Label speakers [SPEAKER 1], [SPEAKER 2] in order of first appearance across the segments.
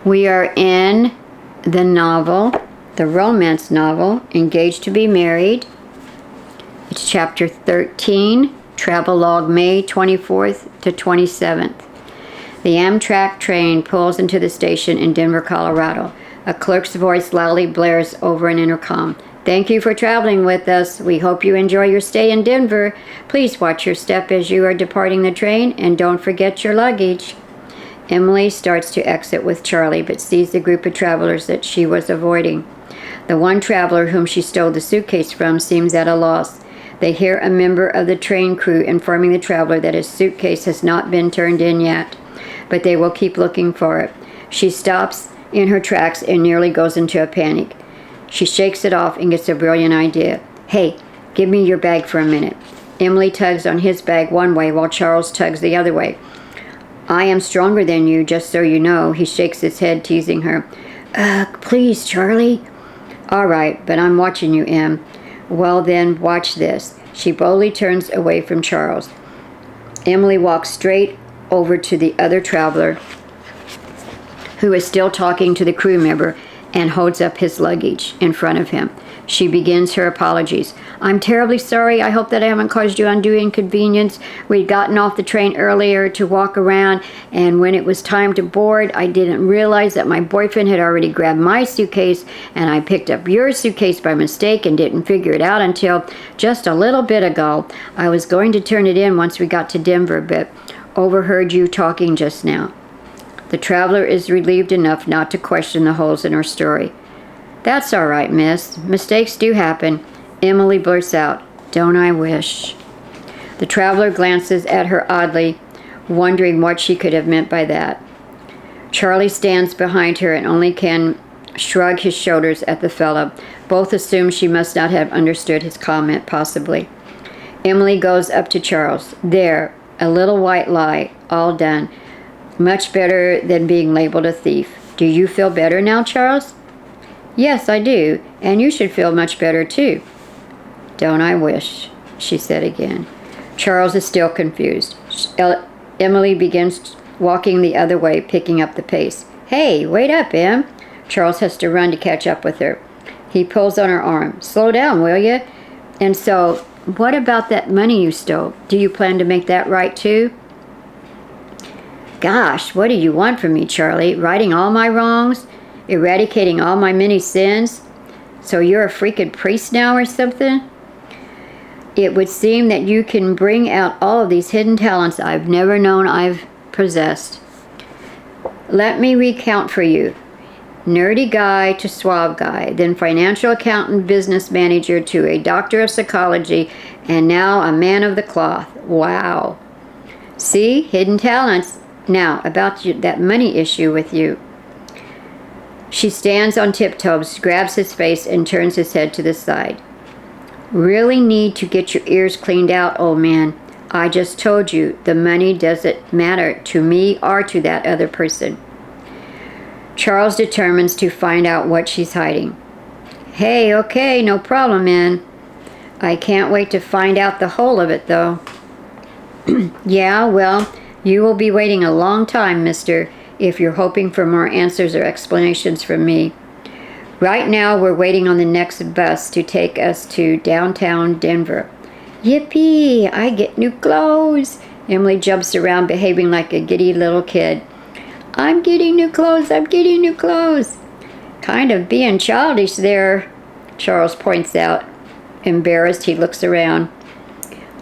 [SPEAKER 1] We are in the novel, the romance novel, Engaged to be Married. It's chapter 13, Travelogue, May 24th to 27th. The Amtrak train pulls into the station in Denver, Colorado. A clerk's voice loudly blares over an intercom. Thank you for traveling with us. We hope you enjoy your stay in Denver. Please watch your step as you are departing the train, and don't forget your luggage. Emily starts to exit with Charlie, but sees the group of travelers that she was avoiding. The one traveler whom she stole the suitcase from seems at a loss. They hear a member of the train crew informing the traveler that his suitcase has not been turned in yet, but they will keep looking for it. She stops in her tracks and nearly goes into a panic. She shakes it off and gets a brilliant idea. Hey, give me your bag for a minute. Emily tugs on his bag one way while Charles tugs the other way. I am stronger than you, just so you know. He shakes his head, teasing her. Please, Charlie. All right, but I'm watching you, Em. Well then, watch this. She boldly turns away from Charles. Emily walks straight over to the other traveler, who is still talking to the crew member, and holds up his luggage in front of him. She begins her apologies. I'm terribly sorry. I hope that I haven't caused you undue inconvenience. We'd gotten off the train earlier to walk around, and when it was time to board, I didn't realize that my boyfriend had already grabbed my suitcase, and I picked up your suitcase by mistake and didn't figure it out until just a little bit ago. I was going to turn it in once we got to Denver, but overheard you talking just now. The traveler is relieved enough not to question the holes in her story. That's all right, miss. Mistakes do happen. Emily blurts out, Don't I wish? The traveler glances at her oddly, wondering what she could have meant by that. Charlie stands behind her and only can shrug his shoulders at the fellow. Both assume she must not have understood his comment, possibly. Emily goes up to Charles. There, a little white lie, all done. Much better than being labeled a thief. Do you feel better now, Charles? Yes, I do, and you should feel much better, too. Don't I wish, she said again. Charles is still confused. Emily begins walking the other way, picking up the pace. Hey, wait up, Em. Charles has to run to catch up with her. He pulls on her arm. Slow down, will you? And so, what about that money you stole? Do you plan to make that right, too? Gosh, what do you want from me, Charlie? Righting all my wrongs? Eradicating all my many sins? So you're a freaking priest now or something? It would seem that you can bring out all of these hidden talents I've never known I've possessed. Let me recount for you. Nerdy guy to suave guy, then financial accountant, business manager to a doctor of psychology, and now a man of the cloth. Wow. See? Hidden talents. Now, about that money issue with you. She stands on tiptoes, grabs his face, and turns his head to the side. Really need to get your ears cleaned out, old man. I just told you the money doesn't matter to me or to that other person. Charles determines to find out what she's hiding. Hey, okay, no problem, man. I can't wait to find out the whole of it, though. Yeah, well, you will be waiting a long time, mister, if you're hoping for more answers or explanations from me. Right now, we're waiting on the next bus to take us to downtown Denver. Yippee! I get new clothes! Emily jumps around, behaving like a giddy little kid. I'm getting new clothes! I'm getting new clothes! Kind of being childish there, Charles points out. Embarrassed, he looks around.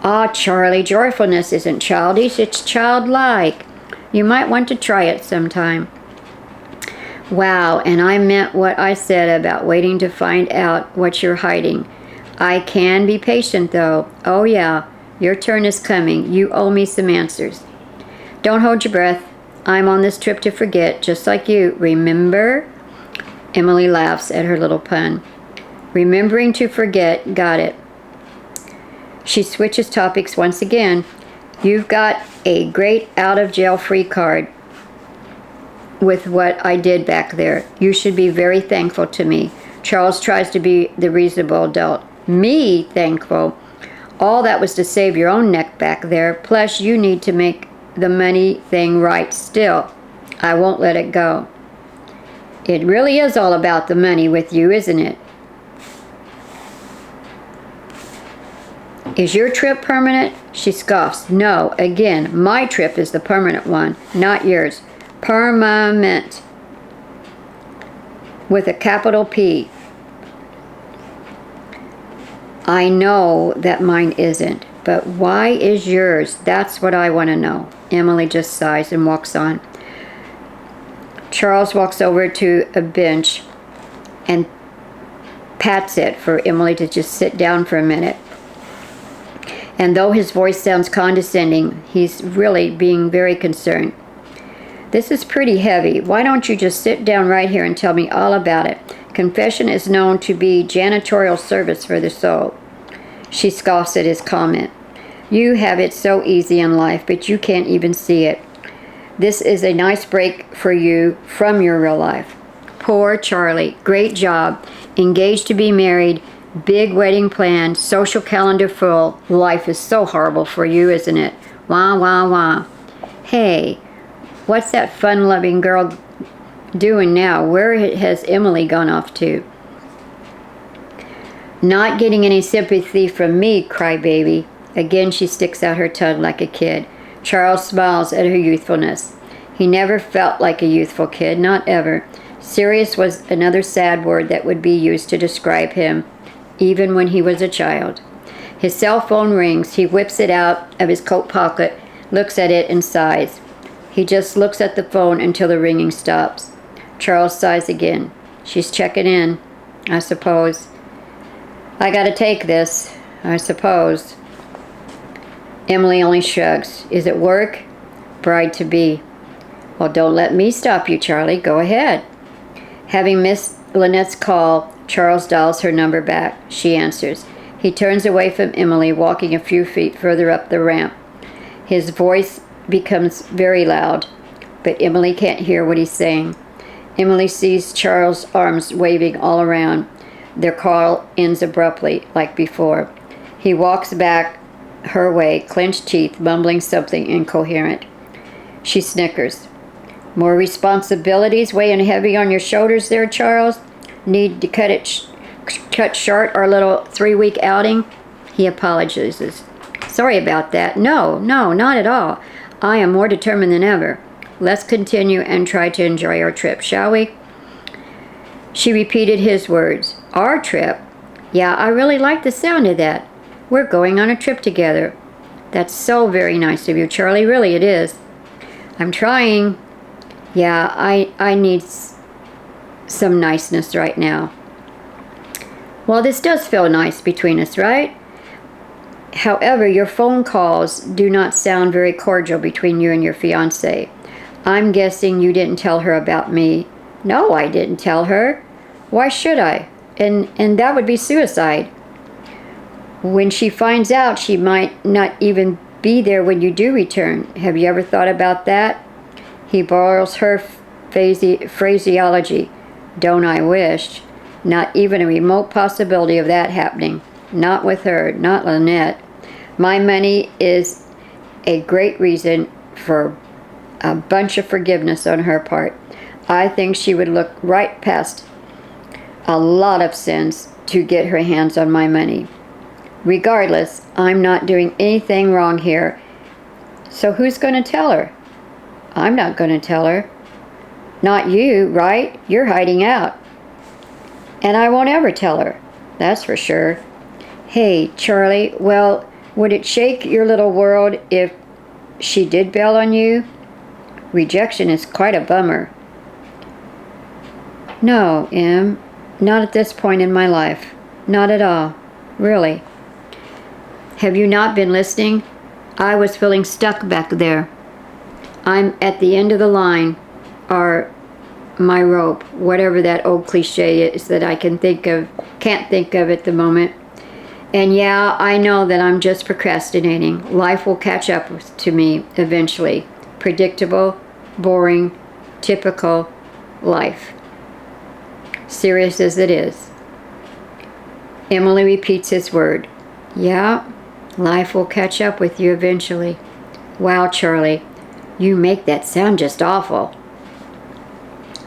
[SPEAKER 1] Ah, Charlie, joyfulness isn't childish, it's childlike. You might want to try it sometime. Wow, and I meant what I said about waiting to find out what you're hiding. I can be patient, though. Oh, yeah, your turn is coming. You owe me some answers. Don't hold your breath. I'm on this trip to forget, just like you. Remember? Emily laughs at her little pun. Remembering to forget, got it. She switches topics once again. You've got a great out-of-jail-free card with what I did back there. You should be very thankful to me. Charles tries to be the reasonable adult. Me thankful? All that was to save your own neck back there. Plus, you need to make the money thing right still. I won't let it go. It really is all about the money with you, isn't it? Is your trip permanent? She scoffs. No, again, my trip is the permanent one, not yours. Permanent. With a capital P. I know that mine isn't, but why is yours? That's what I want to know. Emily just sighs and walks on. Charles walks over to a bench and pats it for Emily to just sit down for a minute. And though his voice sounds condescending, he's really being very concerned. This is pretty heavy. Why don't you just sit down right here and tell me all about it? Confession is known to be janitorial service for the soul. She scoffs at his comment. You have it so easy in life, but you can't even see it. This is a nice break for you from your real life. Poor Charlie. Great job. Engaged to be married. Big wedding planned. Social calendar full. Life is so horrible for you, isn't it? Wah, wah, wah. Hey, what's that fun-loving girl doing now? Where has Emily gone off to? Not getting any sympathy from me, crybaby. Again, she sticks out her tongue like a kid. Charles smiles at her youthfulness. He never felt like a youthful kid, not ever. Serious was another sad word that would be used to describe him, even when he was a child. His cell phone rings. He whips it out of his coat pocket, looks at it, and sighs. He just looks at the phone until the ringing stops. Charles sighs again. She's checking in, I suppose. I gotta take this, I suppose. Emily only shrugs. Is it work? Bride-to-be. Well, don't let me stop you, Charlie. Go ahead. Having missed Lynette's call, Charles dials her number back. She answers. He turns away from Emily, walking a few feet further up the ramp. His voice becomes very loud, but Emily can't hear what he's saying. Emily sees Charles' arms waving all around. Their call ends abruptly, like before. He walks back her way, clenched teeth, mumbling something incoherent. She snickers. More responsibilities weighing heavy on your shoulders there, Charles? Need to cut short our little 3-week outing? He apologizes. Sorry about that. No, not at all. I am more determined than ever. Let's continue and try to enjoy our trip, shall we? She repeated his words. Our trip? Yeah, I really like the sound of that. We're going on a trip together. That's so very nice of you, Charlie. Really, it is. I'm trying. Yeah, I need some niceness right now. Well, this does feel nice between us, right? However, your phone calls do not sound very cordial between you and your fiancé. I'm guessing you didn't tell her about me. No, I didn't tell her. Why should I? And that would be suicide. When she finds out, she might not even be there when you do return. Have you ever thought about that? He borrows her phraseology. Don't I wish? Not even a remote possibility of that happening. Not with her, not Lynette. My money is a great reason for a bunch of forgiveness on her part. I think she would look right past a lot of sins to get her hands on my money. Regardless, I'm not doing anything wrong here. So who's going to tell her? I'm not going to tell her. Not you, right? You're hiding out. And I won't ever tell her. That's for sure. Hey, Charlie, well, would it shake your little world if she did bail on you? Rejection is quite a bummer. No, Em, not at this point in my life. Not at all. Really. Have you not been listening? I was feeling stuck back there. I'm at the end of the line, or my rope, whatever that old cliche is that I can't think of at the moment. And yeah, I know that I'm just procrastinating. Life will catch up to me eventually. Predictable, boring, typical life. Serious as it is. Emily repeats his word. Yeah, life will catch up with you eventually. Wow, Charlie, you make that sound just awful.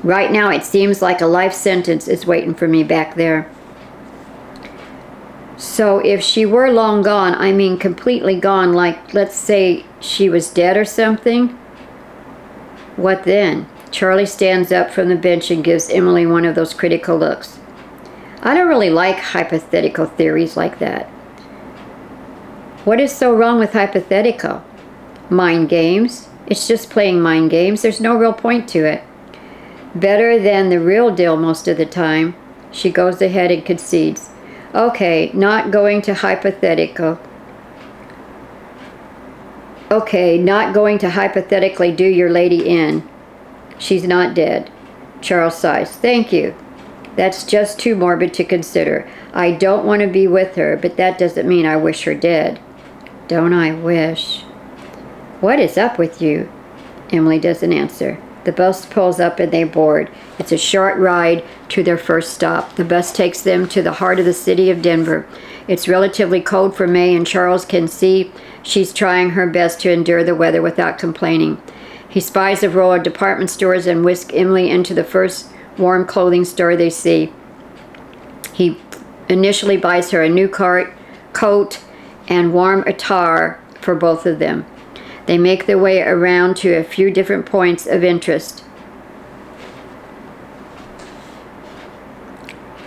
[SPEAKER 1] Right now it seems like a life sentence is waiting for me back there. So if she were long gone, I mean completely gone, like let's say she was dead or something, what then? Charlie stands up from the bench and gives Emily one of those critical looks. I don't really like hypothetical theories like that. What is so wrong with hypothetical? Mind games. It's just playing mind games. There's no real point to it. Better than the real deal most of the time. She goes ahead and concedes. Okay, not going to hypothetical. Okay, not going to hypothetically do your lady in. She's not dead. Charles sighs. Thank you. That's just too morbid to consider. I don't want to be with her, but that doesn't mean I wish her dead. Don't I wish? What is up with you? Emily doesn't answer. The bus pulls up and they board. It's a short ride to their first stop. The bus takes them to the heart of the city of Denver. It's relatively cold for May, and Charles can see she's trying her best to endure the weather without complaining. He spies a row of department stores and whisks Emily into the first warm clothing store they see. He initially buys her a new coat and warm attire for both of them. They make their way around to a few different points of interest.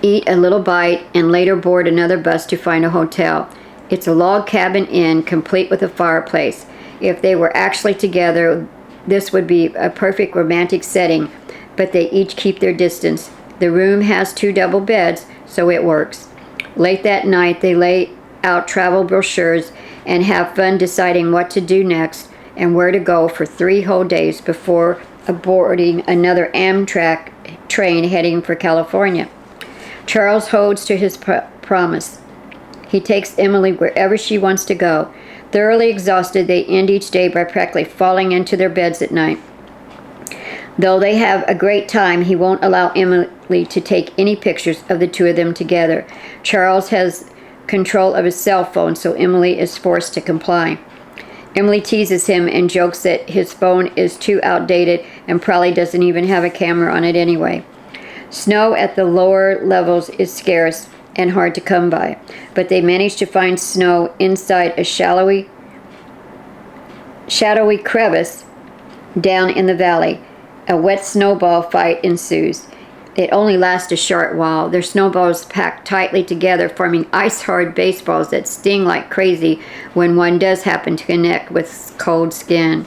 [SPEAKER 1] Eat a little bite and later board another bus to find a hotel. It's a log cabin inn complete with a fireplace. If they were actually together, this would be a perfect romantic setting, but they each keep their distance. The room has 2 double beds, so it works. Late that night, they lay out travel brochures and have fun deciding what to do next and where to go for 3 whole days before boarding another Amtrak train heading for California. Charles holds to his promise. He takes Emily wherever she wants to go. Thoroughly exhausted, they end each day by practically falling into their beds at night. Though they have a great time, he won't allow Emily to take any pictures of the 2 of them together. Charles has control of his cell phone, so Emily is forced to comply. Emily teases him and jokes that his phone is too outdated and probably doesn't even have a camera on it anyway. Snow at the lower levels is scarce and hard to come by, but they manage to find snow inside a shadowy crevice down in the valley. A wet snowball fight ensues. It only lasts a short while. Their snowballs packed tightly together, forming ice-hard baseballs that sting like crazy when one does happen to connect with cold skin.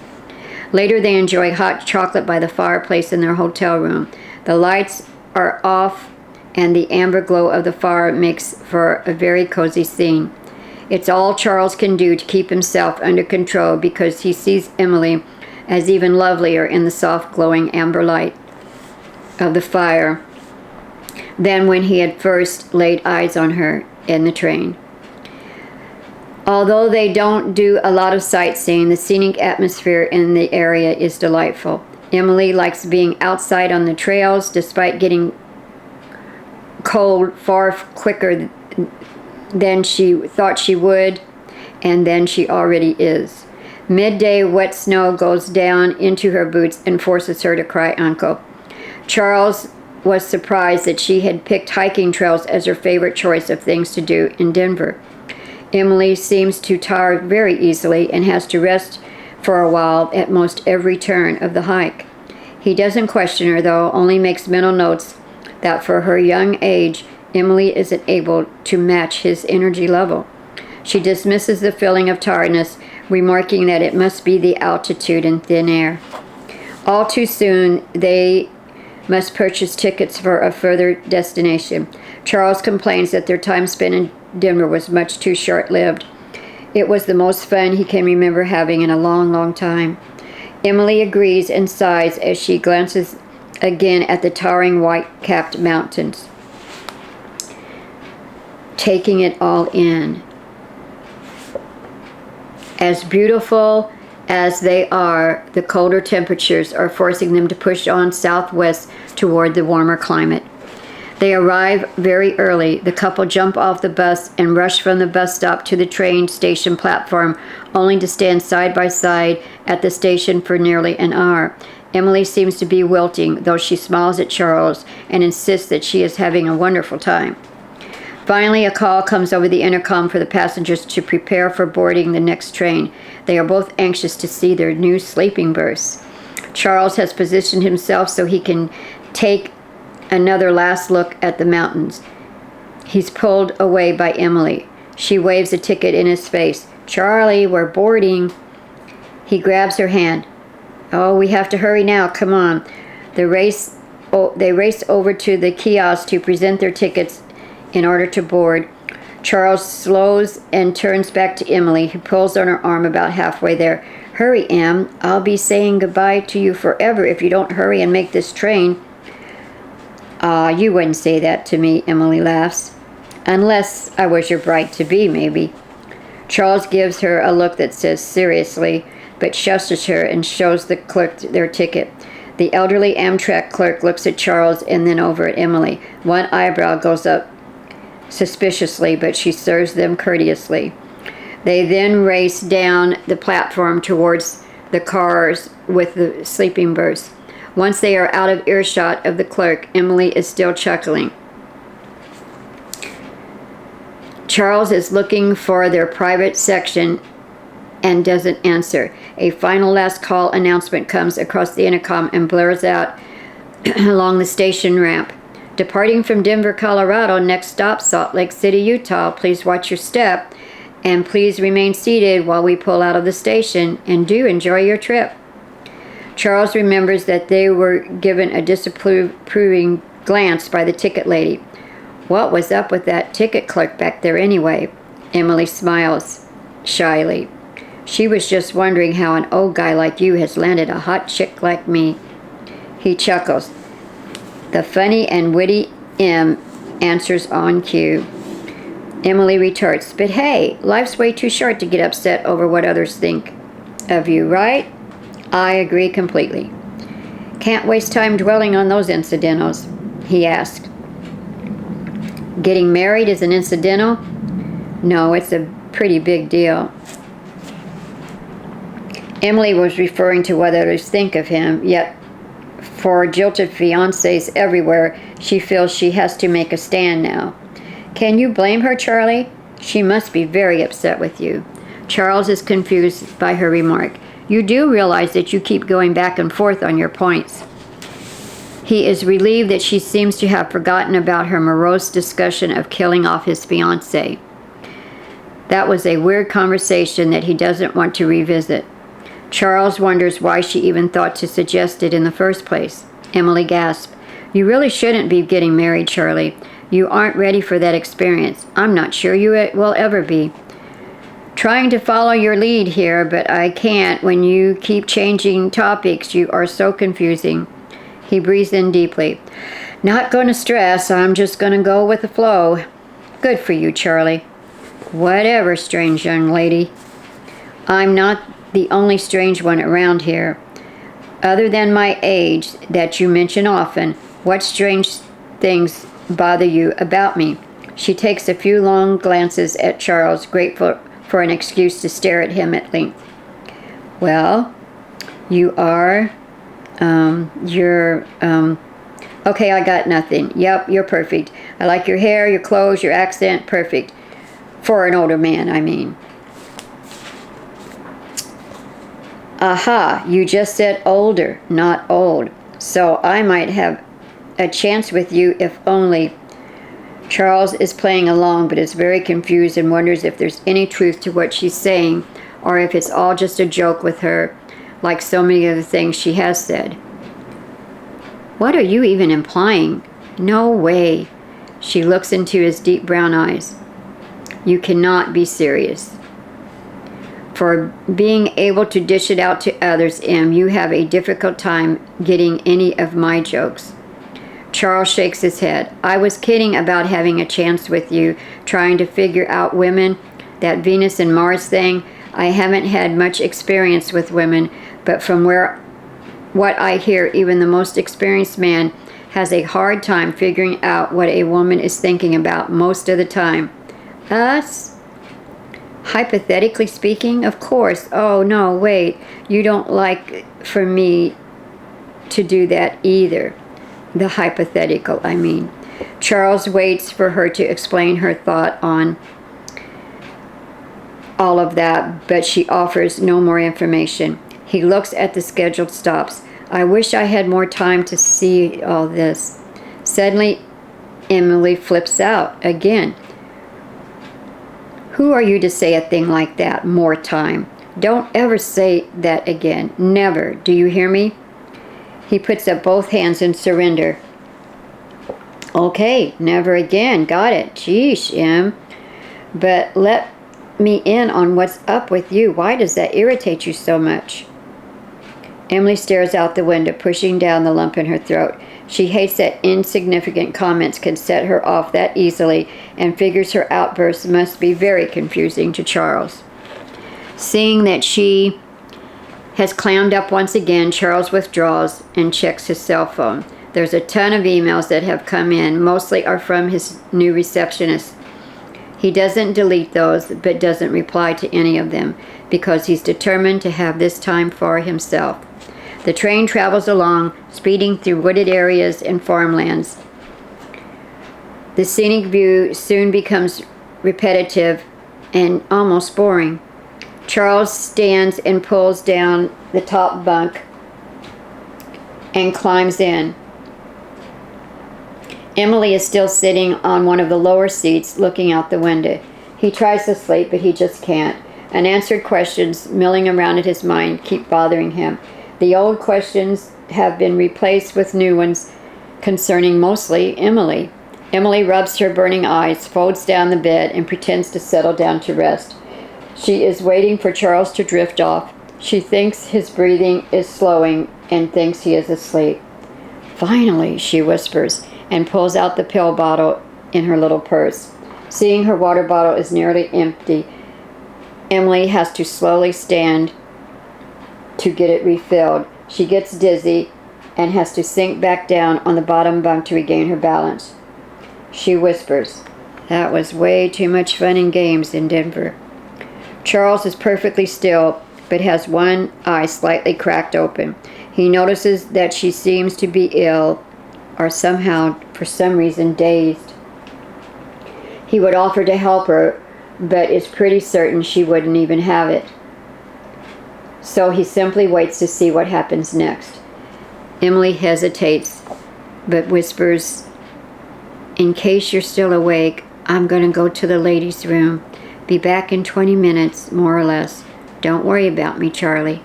[SPEAKER 1] Later, they enjoy hot chocolate by the fireplace in their hotel room. The lights are off, and the amber glow of the fire makes for a very cozy scene. It's all Charles can do to keep himself under control because he sees Emily as even lovelier in the soft glowing amber light of the fire than when he had first laid eyes on her in the train. Although they don't do a lot of sightseeing, the scenic atmosphere in the area is delightful. Emily likes being outside on the trails despite getting cold far quicker than she thought she would, and then she already is. Midday wet snow goes down into her boots and forces her to cry uncle. Charles was surprised that she had picked hiking trails as her favorite choice of things to do in Denver. Emily seems to tire very easily and has to rest for a while at most every turn of the hike. He doesn't question her, though, only makes mental notes that for her young age, Emily isn't able to match his energy level. She dismisses the feeling of tiredness, remarking that it must be the altitude and thin air. All too soon, they must purchase tickets for a further destination. Charles complains that their time spent in Denver was much too short-lived. It was the most fun he can remember having in a long, long time. Emily agrees and sighs as she glances again at the towering white-capped mountains, taking it all in. As beautiful as they are, the colder temperatures are forcing them to push on southwest toward the warmer climate. They arrive very early. The couple jump off the bus and rush from the bus stop to the train station platform, only to stand side by side at the station for nearly an hour. Emily seems to be wilting, though she smiles at Charles and insists that she is having a wonderful time. Finally, a call comes over the intercom for the passengers to prepare for boarding the next train. They are both anxious to see their new sleeping berths. Charles has positioned himself so he can take another last look at the mountains. He's pulled away by Emily. She waves a ticket in his face. "Charlie, we're boarding." He grabs her hand. "Oh, we have to hurry now. Come on." They race over to the kiosk to present their tickets in order to board. Charles slows and turns back to Emily, who pulls on her arm about halfway there. "Hurry, Em. I'll be saying goodbye to you forever if you don't hurry and make this train." You wouldn't say that to me," Emily laughs. "Unless I was your bride-to-be, maybe." Charles gives her a look that says seriously, but shushes her and shows the clerk their ticket. The elderly Amtrak clerk looks at Charles and then over at Emily. One eyebrow goes up suspiciously, but she serves them courteously. They then race down the platform towards the cars with the sleeping berths. Once they are out of earshot of the clerk, Emily is still chuckling. Charles is looking for their private section and doesn't answer. A final last call announcement comes across the intercom and blares out along the station ramp. "Departing from Denver, Colorado, next stop Salt Lake City, Utah. Please watch your step and please remain seated while we pull out of the station, and do enjoy your trip." Charles remembers that they were given a disapproving glance by the ticket lady. What was up with that ticket clerk back there anyway? Emily smiles shyly. She was just wondering how an old guy like you has landed a hot chick like me. He chuckles. The funny and witty Em answers on cue. Emily retorts, "But hey, life's way too short to get upset over what others think of you, right?" "I agree completely." "Can't waste time dwelling on those incidentals," he asked. "Getting married is an incidental?" "No, it's a pretty big deal." Emily was referring to what others think of him, yet for jilted fiancés everywhere, she feels she has to make a stand now. Can you blame her, Charlie? She must be very upset with you. Charles is confused by her remark. You do realize that you keep going back and forth on your points. He is relieved that she seems to have forgotten about her morose discussion of killing off his fiancée. That was a weird conversation that he doesn't want to revisit. Charles wonders why she even thought to suggest it in the first place. Emily gasped. You really shouldn't be getting married, Charlie. You aren't ready for that experience. I'm not sure you will ever be. Trying to follow your lead here, but I can't when you keep changing topics. You are so confusing. He breathes in deeply. Not going to stress. I'm just going to go with the flow. Good for you, Charlie. Whatever, strange young lady. I'm not the only strange one around here. Other than my age that you mention often, what strange things bother you about me? She takes a few long glances at Charles, grateful for an excuse to stare at him at length. Well, you are, okay, I got nothing. Yep, you're perfect. I like your hair, your clothes, your accent, perfect. For an older man, I mean. Aha, you just said older, not old. So I might have a chance with you if only. Charles is playing along but is very confused and wonders if there's any truth to what she's saying or if it's all just a joke with her, like so many of the things she has said. What are you even implying? No way. She looks into his deep brown eyes. You cannot be serious. For being able to dish it out to others, Em, you have a difficult time getting any of my jokes. Charles shakes his head. I was kidding about having a chance with you, trying to figure out women, that Venus and Mars thing. I haven't had much experience with women, but from what I hear, even the most experienced man has a hard time figuring out what a woman is thinking about most of the time. Us? Hypothetically speaking, of course. Oh, no, wait. You don't like for me to do that either. The hypothetical, I mean. Charles waits for her to explain her thought on all of that, but she offers no more information. He looks at the scheduled stops. I wish I had more time to see all this. Suddenly, Emily flips out again. Who are you to say a thing like that? More time. Don't ever say that again. Never. Do you hear me? He puts up both hands in surrender. Okay, never again. Got it. Geesh, Em. But let me in on what's up with you. Why does that irritate you so much? Emily stares out the window, pushing down the lump in her throat. She hates that insignificant comments can set her off that easily and figures her outbursts must be very confusing to Charles. Seeing that she has clammed up once again, Charles withdraws and checks his cell phone. There's a ton of emails that have come in. Mostly are from his new receptionist. He doesn't delete those, but doesn't reply to any of them because he's determined to have this time for himself. The train travels along, speeding through wooded areas and farmlands. The scenic view soon becomes repetitive and almost boring. Charles stands and pulls down the top bunk and climbs in. Emily is still sitting on one of the lower seats looking out the window. He tries to sleep, but he just can't. Unanswered questions milling around in his mind keep bothering him. The old questions have been replaced with new ones concerning mostly Emily. Emily rubs her burning eyes, folds down the bed, and pretends to settle down to rest. She is waiting for Charles to drift off. She thinks his breathing is slowing and thinks he is asleep. Finally, she whispers and pulls out the pill bottle in her little purse. Seeing her water bottle is nearly empty, Emily has to slowly stand to get it refilled. She gets dizzy and has to sink back down on the bottom bunk to regain her balance. She whispers, "That was way too much fun and games in Denver." Charles is perfectly still, but has one eye slightly cracked open. He notices that she seems to be ill, or somehow, for some reason, dazed. He would offer to help her, but is pretty certain she wouldn't even have it. So he simply waits to see what happens next. Emily hesitates, but whispers, "In case you're still awake, I'm going to go to the ladies' room. Be back in 20 minutes, more or less. Don't worry about me, Charlie."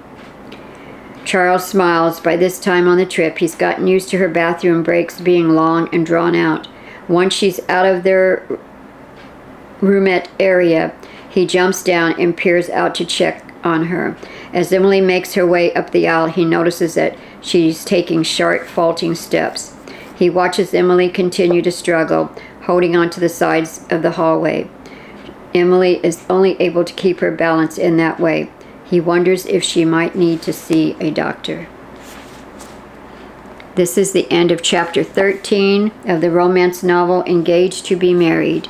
[SPEAKER 1] Charles smiles. By this time on the trip, he's gotten used to her bathroom breaks being long and drawn out. Once she's out of their roomette area, he jumps down and peers out to check on her. As Emily makes her way up the aisle, he notices that she's taking short, faltering steps. He watches Emily continue to struggle, holding on to the sides of the hallway. Emily is only able to keep her balance in that way. He wonders if she might need to see a doctor. This is the end of chapter 13 of the romance novel Engaged to be Married.